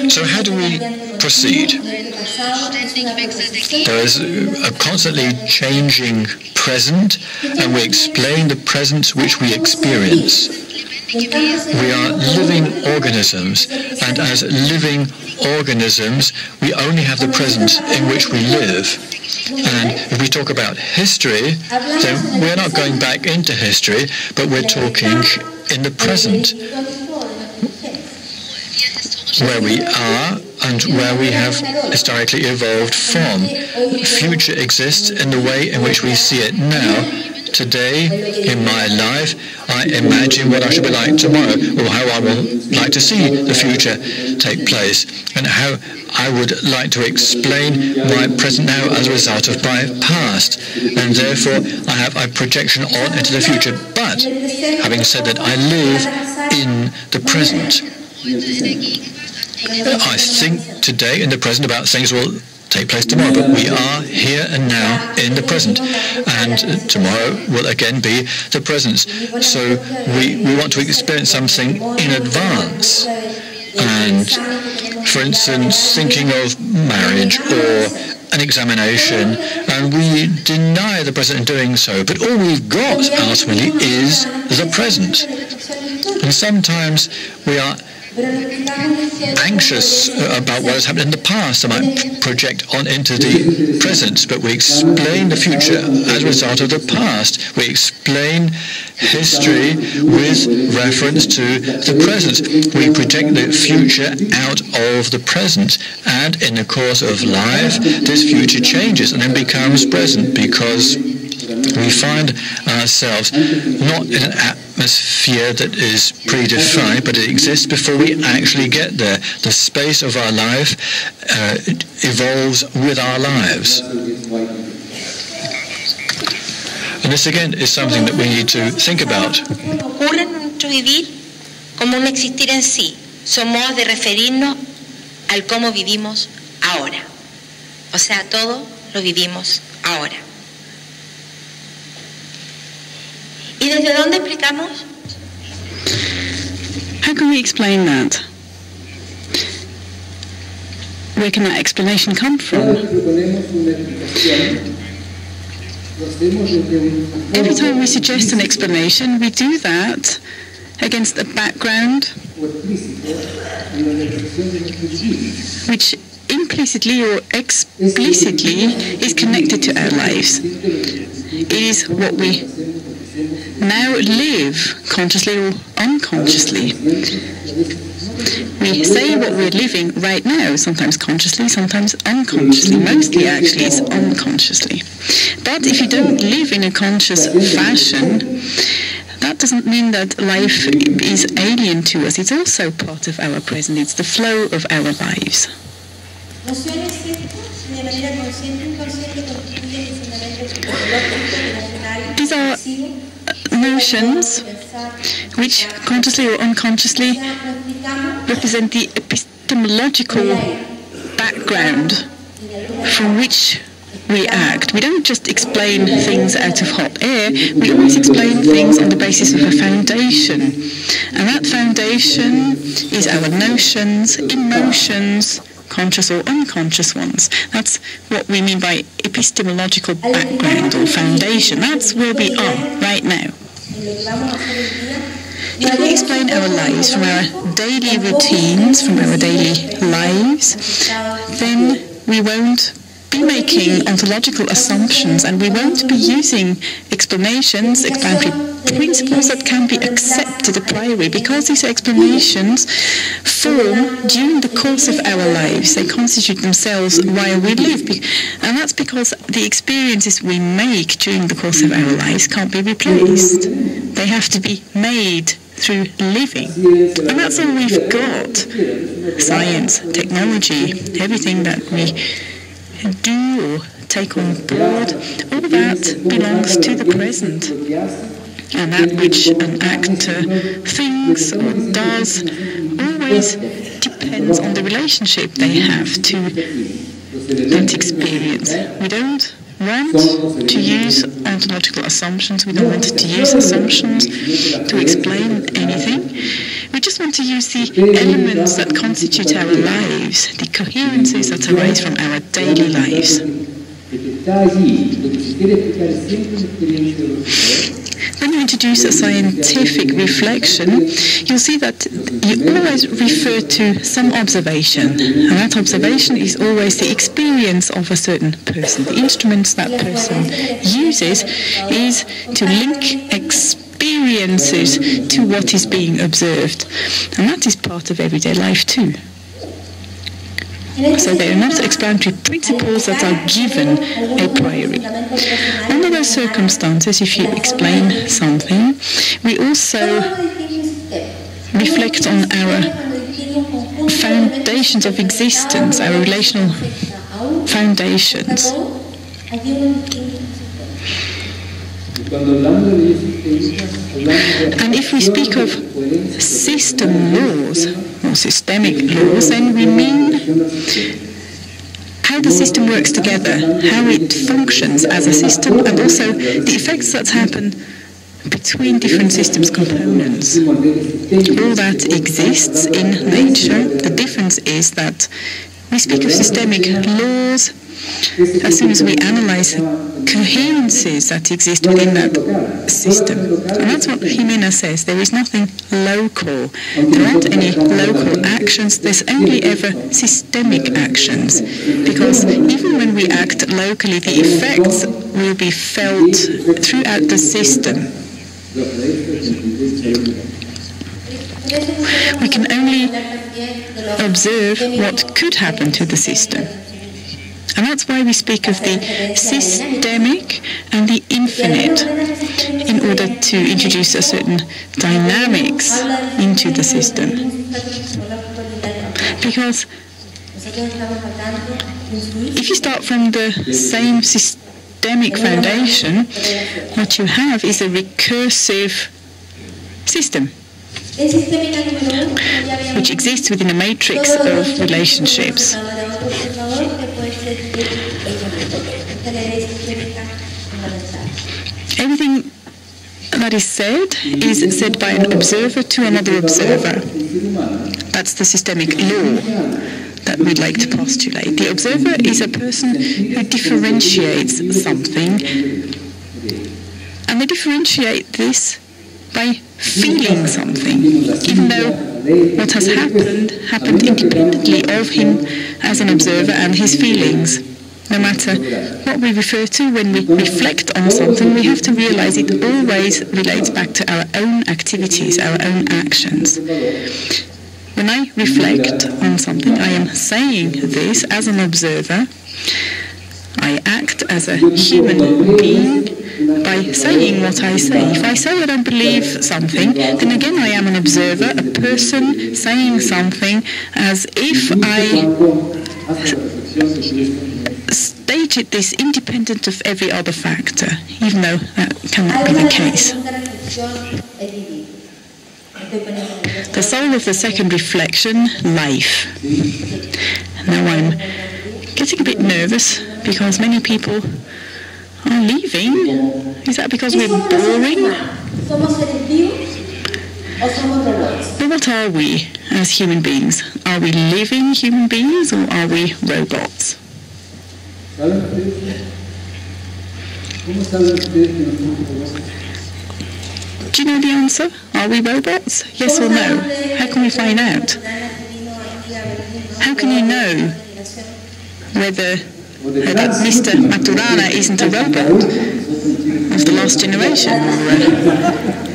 So how do we proceed? There is a constantly changing present, and we explain the present which we experience. We are living organisms, and as living organisms, we only have the present in which we live. And if we talk about history, then we're not going back into history, but we're talking in the present, where we are and where we have historically evolved from. Future exists in the way in which we see it now. Today, in my life, I imagine what I should be like tomorrow, or how I will like to see the future take place, and how I would like to explain my present now as a result of my past. And therefore, I have a projection on into the future. But, having said that, I live in the present. I think today in the present about things will take place tomorrow, but we are here and now in the present, and tomorrow will again be the present. So we want to experience something in advance, and for instance thinking of marriage or an examination, and we deny the present in doing so, but all we've got ultimately is the present. And sometimes we are anxious about what has happened in the past. I might project on into the present, but we explain the future as a result of the past. We explain history with reference to the present. We project the future out of the present, and in the course of life, this future changes and then becomes present, because we find ourselves not in an atmosphere that is predefined, but it exists before we actually get there. The space of our life evolves with our lives. And this again is something that we need to think about. Ocurre en nuestro vivir como un existir en sí. Son modos de referirnos al cómo vivimos ahora. O sea, todo lo vivimos ahora. ¿Y desde dónde explicamos? How can we explain that? Where can that explanation come from? Every time we suggest an explanation, we do that against a background which implicitly or explicitly is connected to our lives. It is what we now live, consciously or unconsciously. We say what we're living right now, sometimes consciously, sometimes unconsciously. Mostly, actually, it's unconsciously. But if you don't live in a conscious fashion, that doesn't mean that life is alien to us. It's also part of our present. It's the flow of our lives. These are notions which, consciously or unconsciously, represent the epistemological background from which we act. We don't just explain things out of hot air, we always explain things on the basis of a foundation. And that foundation is our notions, emotions, conscious or unconscious ones. That's what we mean by epistemological background or foundation. That's where we are right now. If we explain our lives from our daily routines, from our daily lives, then we won't be making ontological assumptions, and we won't be using explanations, explanatory principles that can be accepted a priori, because these explanations form during the course of our lives. They constitute themselves while we live, and that's because the experiences we make during the course of our lives can't be replaced. They have to be made through living, and that's all we've got. Science, technology, everything that we do or take on board, all that belongs to the present. And that which an actor thinks or does always depends on the relationship they have to that experience. We don't want to use ontological assumptions. We don't want to use assumptions to explain anything. We just want to use the elements that constitute our lives, the coherences that arise from our daily lives. When you introduce a scientific reflection, you'll see that you always refer to some observation, and that observation is always the experience of a certain person. The instruments that person uses is to link experiences to what is being observed, and that is part of everyday life too. So they are not explanatory principles that are given a priori. Under those circumstances, if you explain something, we also reflect on our foundations of existence, our relational foundations. And if we speak of system laws, or systemic laws, then we mean how the system works together, how it functions as a system, and also the effects that happen between different systems components. All that exists in nature. The difference is that we speak of systemic laws as soon as we analyze coherences that exist within that system. And that's what Ximena says. There is nothing local. There aren't any local actions. There's only ever systemic actions. Because even when we act locally, the effects will be felt throughout the system. We can only observe what could happen to the system. And that's why we speak of the systemic and the infinite, in order to introduce a certain dynamics into the system. Because if you start from the same systemic foundation, what you have is a recursive system, which exists within a matrix of relationships. Everything that is said by an observer to another observer. That's the systemic law that we'd like to postulate. The observer is a person who differentiates something, and they differentiate this by feeling something, even though what has happened independently of him as an observer and his feelings. No matter what we refer to when we reflect on something, we have to realize it always relates back to our own activities, our own actions. When I reflect on something, I am saying this as an observer. I act as a human being by saying what I say. If I say I don't believe something, then again I am an observer, a person saying something as if I stated this independent of every other factor, even though that cannot be the case. The soul of the second reflection, life. Now I'm getting a bit nervous because many people are leaving. Is that because we're boring? But what are we as human beings? Are we living human beings or are we robots? Do you know the answer? Are we robots? Yes or no? How can we find out? How can you know whether that Mr. Maturana isn't a robot of the last generation? Or,